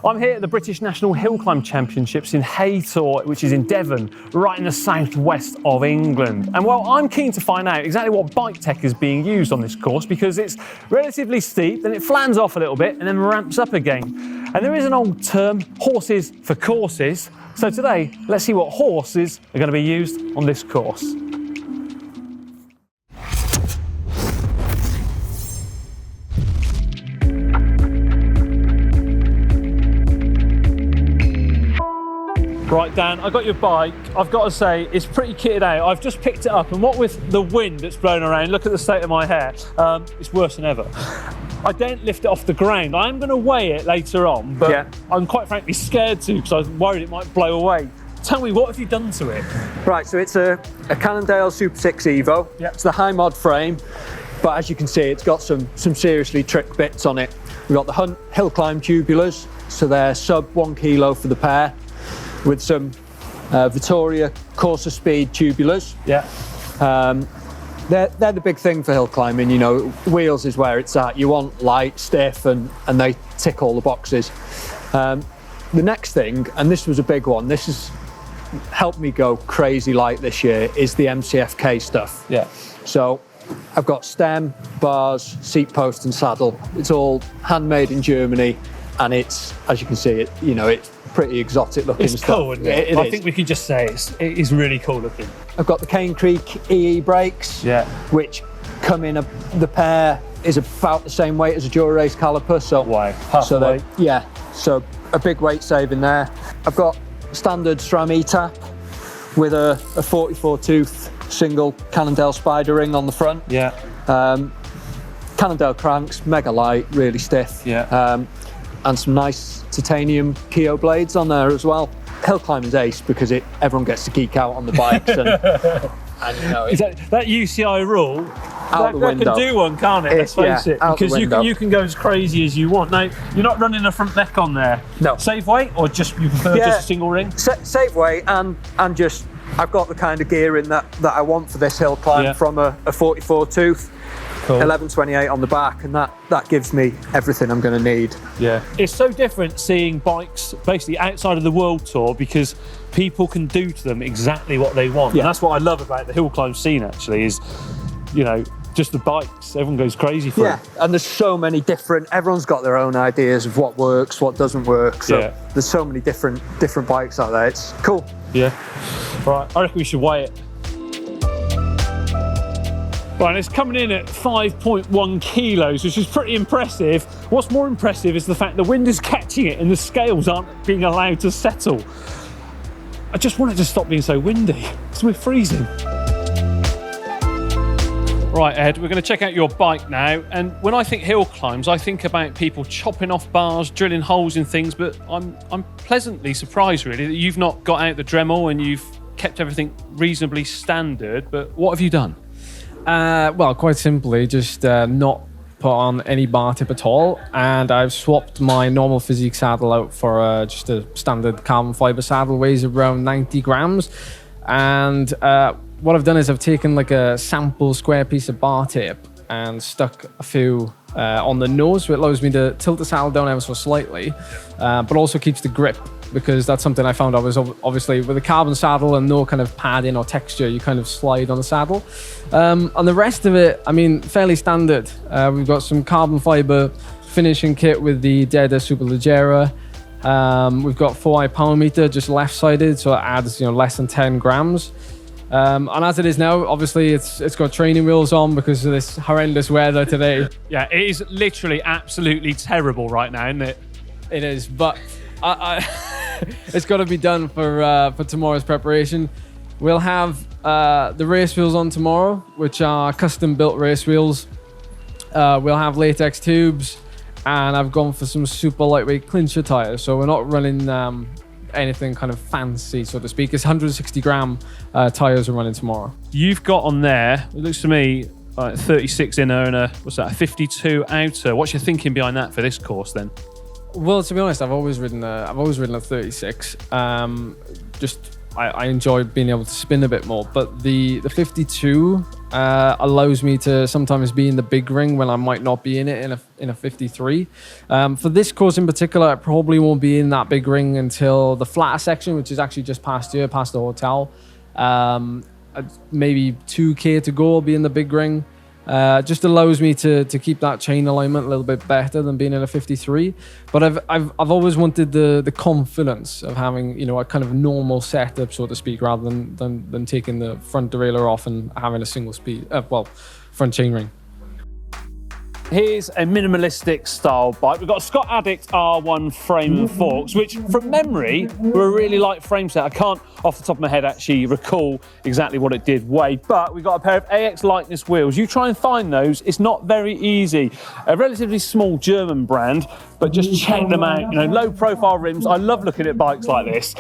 I'm here at the British National Hill Climb Championships in Haytor, which is in Devon, right in the southwest of England. And well, I'm keen to find out exactly what bike tech is being used on this course, because it's relatively steep, then it flans off a little bit and then ramps up again. And there is an old term, horses for courses. So today, let's see what horses are going to be used on this course. Right, Dan, I got your bike. I've got to say, it's pretty kitted out. I've just picked it up, and what with the wind that's blowing around, look at the state of my hair, it's worse than ever. I don't lift it off the ground. I am going to weigh it later on, but yeah, I'm quite frankly scared to, because I was worried it might blow away. Tell me, what have you done to it? Right, so it's a Cannondale Super 6 Evo. Yep. It's the high mod frame, but as you can see, it's got some seriously trick bits on it. We've got the hill climb tubulars, so they're sub 1 kilo for the pair, with some Vittoria Corsa Speed tubulars. Yeah. They're the big thing for hill climbing, you know, wheels is where it's at. You want light, stiff, and they tick all the boxes. The next thing, and this was a big one, this has helped me go crazy light this year, is the MCFK stuff. Yeah. So I've got stem, bars, seat post and saddle. It's all handmade in Germany, and it's, as you can see, it, you know, it's pretty exotic looking stuff. It's cool, isn't it? I think we could just say it is really cool looking. I've got the Cane Creek EE brakes, yeah, which come in the pair is about the same weight as a Dura Race caliper. So wow, half the weight. Yeah, so a big weight saving there. I've got standard SRAM E-tap with a 44 tooth single Cannondale spider ring on the front. Yeah. Cannondale cranks, mega light, really stiff. Yeah. And some nice titanium Keo blades on there as well. Hill climbing's ace because everyone gets to geek out on the bikes, and you know, is that UCI rule? Out the window. That can do one, can't it? Let's face it, because you can go as crazy as you want. Now, you're not running a front neck on there. No. Save weight, or just you prefer just a single ring? Save weight, and just I've got the kind of gear in that I want for this hill climb, from a 44 tooth. Cool. 1128 on the back, and that gives me everything I'm going to need. Yeah, it's so different seeing bikes basically outside of the World Tour, because people can do to them exactly what they want. Yeah. And that's what I love about the hill climb scene, actually, is, you know, just the bikes. Everyone goes crazy for it. And there's so many different, everyone's got their own ideas of what works, what doesn't work. So there's so many different bikes out there. It's cool. Yeah. Right, I reckon we should weigh it. Right, and it's coming in at 5.1 kilos, which is pretty impressive. What's more impressive is the fact the wind is catching it and the scales aren't being allowed to settle. I just want it to stop being so windy, because we're freezing. Right, Ed, we're going to check out your bike now. And when I think hill climbs, I think about people chopping off bars, drilling holes in things, but I'm pleasantly surprised, really, that you've not got out the Dremel and you've kept everything reasonably standard. But what have you done? Well, quite simply, just not put on any bar tip at all, and I've swapped my normal physique saddle out for just a standard carbon fiber saddle, weighs around 90 grams, and what I've done is I've taken like a sample square piece of bar tape and stuck a few on the nose, so it allows me to tilt the saddle down ever so slightly, but also keeps the grip, because that's something I found I was obviously with a carbon saddle and no kind of padding or texture, you kind of slide on the saddle. And the rest of it, I mean, fairly standard. We've got some carbon fiber finishing kit with the Deda Super Leggera. We've got 4i power meter, just left-sided, so it adds, you know, less than 10 grams. And as it is now, obviously it's got training wheels on because of this horrendous weather today. Yeah, it is literally absolutely terrible right now, isn't it? It is, but it's got to be done for tomorrow's preparation. We'll have the race wheels on tomorrow, which are custom built race wheels. We'll have latex tubes, and I've gone for some super lightweight clincher tires, so we're not running anything kind of fancy, so to speak. It's 160 gram tires we're running tomorrow. You've got on there, it looks to me like 36 inner and a 52 outer. What's your thinking behind that for this course then? Well, to be honest, I've always ridden a 36. Just I enjoy being able to spin a bit more. But the 52 allows me to sometimes be in the big ring when I might not be in it in a 53. For this course in particular, I probably won't be in that big ring until the flatter section, which is actually just past here, past the hotel. Maybe 2K to go, I'll be in the big ring. Just allows me to keep that chain alignment a little bit better than being in a 53. But I've always wanted the confidence of having, you know, a kind of normal setup, so to speak, rather than taking the front derailleur off and having a single speed, front chainring. Here's a minimalistic style bike. We've got a Scott Addict R1 frame and forks, which from memory were a really light frame set. I can't off the top of my head actually recall exactly what it did weigh, but we've got a pair of AX lightness wheels. You try and find those, it's not very easy. A relatively small German brand, but just check them out. You know, low profile rims. I love looking at bikes like this.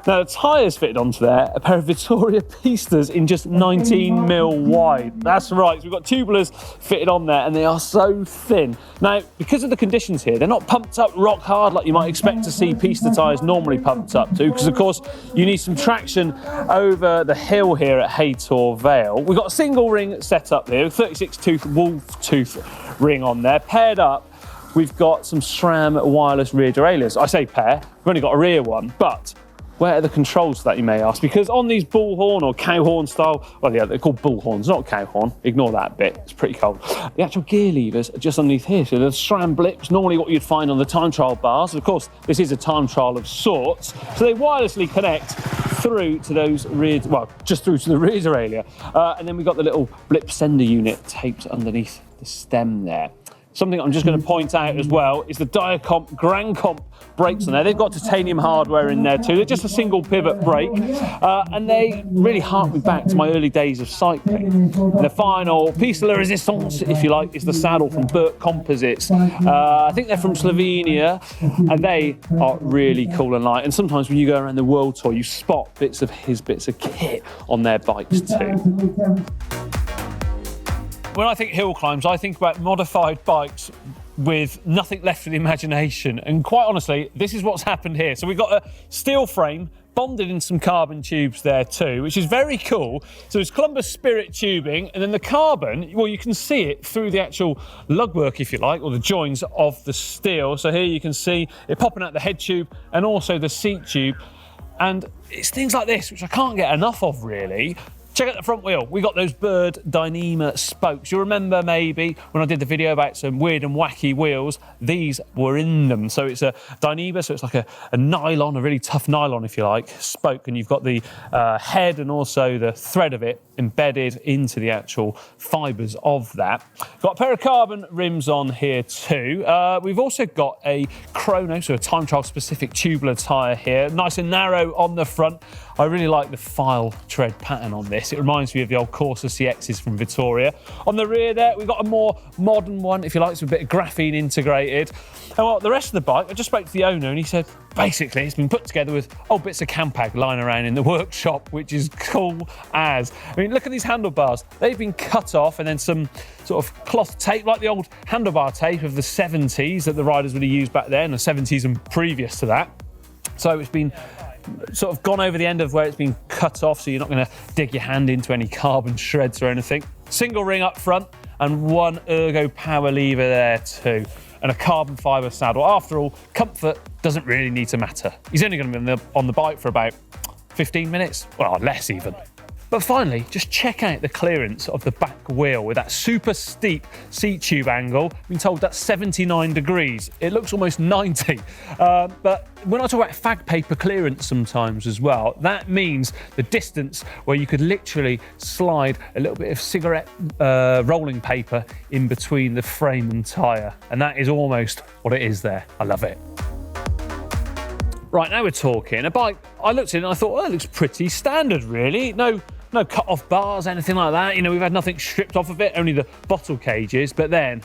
Now the tyres fitted onto there, a pair of Vittoria Pistas in just 19mm wide. That's right, so we've got tubulars fitted on there and they are so thin. Now, because of the conditions here, they're not pumped up rock hard like you might expect to see pista tyres normally pumped up to, because of course you need some traction over the hill here at Haytor Vale. We've got a single ring set up here, 36 tooth wolf tooth ring on there, paired up. We've got some SRAM wireless rear derailleurs. I say pair, we've only got a rear one, but where are the controls for that, you may ask? Because on these bullhorn or cow horn style, well, yeah, they're called bullhorns, not cow horn. Ignore that bit, it's pretty cold. The actual gear levers are just underneath here. So the SRAM blips, normally what you'd find on the time trial bars. Of course, this is a time trial of sorts. So they wirelessly connect through to those rear, well, just through to the rear derailleur. And then we've got the little blip sender unit taped underneath the stem there. Something I'm just going to point out as well is the Diacomp Grand Comp brakes on there. They've got titanium hardware in there too. They're just a single pivot brake, and they really hark me back to my early days of cycling. The final piece de la resistance, if you like, is the saddle from Burt Composites. I think they're from Slovenia, and they are really cool and light. And sometimes when you go around the world tour, you spot bits of kit on their bikes too. When I think hill climbs, I think about modified bikes with nothing left for the imagination. And quite honestly, this is what's happened here. So we've got a steel frame bonded in some carbon tubes there too, which is very cool. So it's Columbus Spirit tubing, and then the carbon, well, you can see it through the actual lugwork, if you like, or the joins of the steel. So here you can see it popping out the head tube and also the seat tube. And it's things like this, which I can't get enough of really. Check out the front wheel. We got those Bird Dyneema spokes. You'll remember maybe when I did the video about some weird and wacky wheels, these were in them. So it's a Dyneema, so it's like a nylon, a really tough nylon, if you like, spoke, and you've got the head and also the thread of it embedded into the actual fibres of that. Got a pair of carbon rims on here too. We've also got a chrono, so a time trial specific tubular tyre here, nice and narrow on the front. I really like the file tread pattern on this. It reminds me of the old Corsa CXs from Vittoria. On the rear there, we've got a more modern one, if you like, with a bit of graphene integrated. And well, the rest of the bike, I just spoke to the owner and he said, basically, it's been put together with old bits of Campag lying around in the workshop, which is cool as. I mean, look at these handlebars. They've been cut off and then some sort of cloth tape, like the old handlebar tape of the 70s that the riders would have used back then, the 70s and previous to that. So it's been sort of gone over the end of where it's been cut off, so you're not going to dig your hand into any carbon shreds or anything. Single ring up front and one ergo power lever there too, and a carbon fibre saddle. After all, comfort doesn't really need to matter. He's only going to be on the bike for about 15 minutes, well, less even. But finally, just check out the clearance of the back wheel with that super steep seat tube angle. I've been told that's 79 degrees. It looks almost 90. But when I talk about fag paper clearance sometimes as well, that means the distance where you could literally slide a little bit of cigarette rolling paper in between the frame and tyre. And that is almost what it is there. I love it. Right, now we're talking. A bike, I looked at it and I thought, oh, it looks pretty standard, really. No cut-off bars, anything like that. You know, we've had nothing stripped off of it, only the bottle cages. But then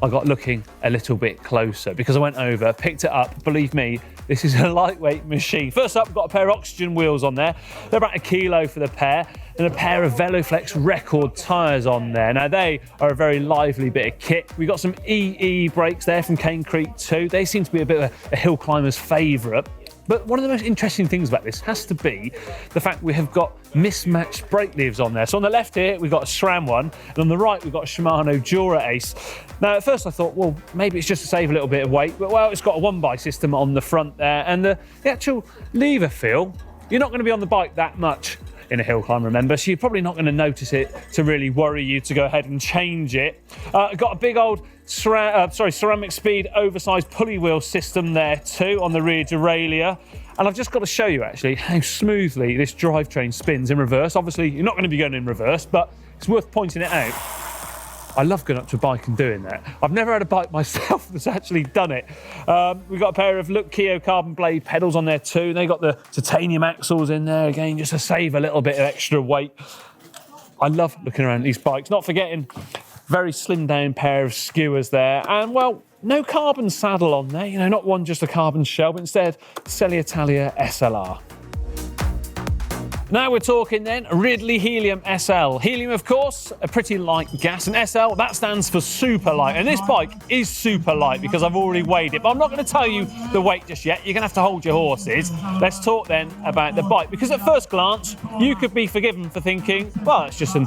I got looking a little bit closer because I went over, picked it up. Believe me, this is a lightweight machine. First up, we've got a pair of oxygen wheels on there. They're about 1 kilo for the pair. And a pair of Veloflex record tyres on there. Now, they are a very lively bit of kit. We've got some EE brakes there from Cane Creek too. They seem to be a bit of a hill climber's favourite. But one of the most interesting things about this has to be the fact we have got mismatched brake levers on there. So on the left here, we've got a SRAM one, and on the right, we've got a Shimano Dura Ace. Now, at first I thought, well, maybe it's just to save a little bit of weight, but well, it's got a one-by system on the front there, and the actual lever feel, you're not going to be on the bike that much in a hill climb, remember, so you're probably not going to notice it to really worry you to go ahead and change it. Got a big old ceramic speed oversized pulley wheel system there too on the rear derailleur, and I've just got to show you actually how smoothly this drivetrain spins in reverse. Obviously you're not going to be going in reverse, but it's worth pointing it out. I love going up to a bike and doing that. I've never had a bike myself that's actually done it. We've got a pair of Lukio carbon blade pedals on there too. They got the titanium axles in there again, just to save a little bit of extra weight. I love looking around these bikes, not forgetting very slimmed down pair of skewers there. And well, no carbon saddle on there, you know, not one just a carbon shell, but instead Italia SLR. Now we're talking then Ridley Helium SL. Helium, of course, a pretty light gas, and SL, that stands for super light. And this bike is super light because I've already weighed it, but I'm not going to tell you the weight just yet. You're going to have to hold your horses. Let's talk then about the bike, because at first glance, you could be forgiven for thinking, well, it's just an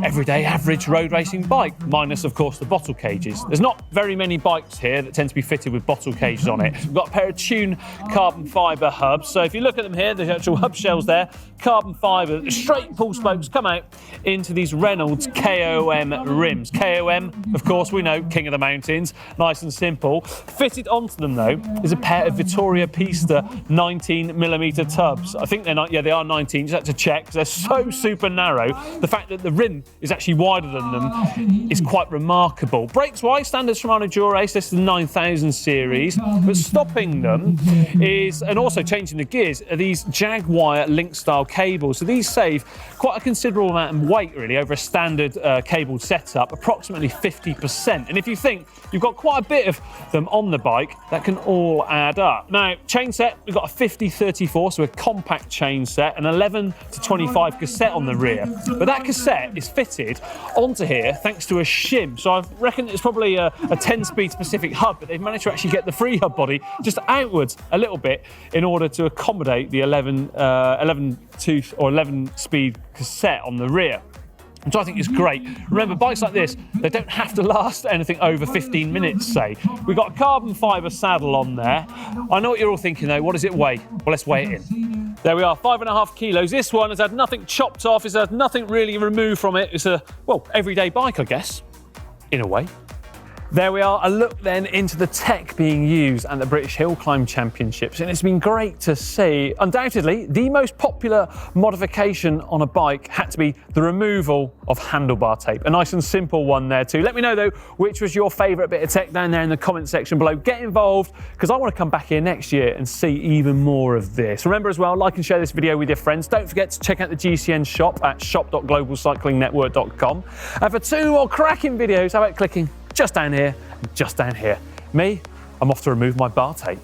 everyday average road racing bike, minus, of course, the bottle cages. There's not very many bikes here that tend to be fitted with bottle cages on it. We've got a pair of Tune carbon fibre hubs. So if you look at them here, there's actual hub shells there, carbon fibre, straight pull spokes come out into these Reynolds KOM rims. KOM, of course, we know, King of the Mountains, nice and simple. Fitted onto them, though, is a pair of Vittoria Pista 19mm tubs. I think they're not, yeah, they are 19, just had to check, because they're so super narrow. The fact that the rim is actually wider than them is quite remarkable. Brakes-wise, standard Shimano Dura Ace, this is the 9000 series, but stopping them is, and also changing the gears, are these Jaguar link-style cables. So these save quite a considerable amount of weight, really, over a standard cable setup, approximately 50%. And if you think you've got quite a bit of them on the bike, that can all add up. Now, chain set, we've got a 50-34, so a compact chain set, an 11 to 25 cassette on the rear. But that cassette is fitted onto here thanks to a shim. So I reckon it's probably a 10-speed specific hub, but they've managed to actually get the free hub body just outwards a little bit in order to accommodate the 11-speed cassette on the rear, which I think is great. Remember, bikes like this, they don't have to last anything over 15 minutes, say. We've got a carbon fibre saddle on there. I know what you're all thinking, though. What does it weigh? Well, let's weigh it in. There we are, 5.5 kilos. This one has had nothing chopped off. It's had nothing really removed from it. It's a, well, everyday bike, I guess, in a way. There we are, a look then into the tech being used at the British Hill Climb Championships, and it's been great to see. Undoubtedly, the most popular modification on a bike had to be the removal of handlebar tape. A nice and simple one there too. Let me know though, which was your favourite bit of tech down there in the comment section below. Get involved, because I want to come back here next year and see even more of this. Remember as well, like and share this video with your friends. Don't forget to check out the GCN shop at shop.globalcyclingnetwork.com. And for 2 more cracking videos, how about clicking just down here, just down here. Me, I'm off to remove my bar tape.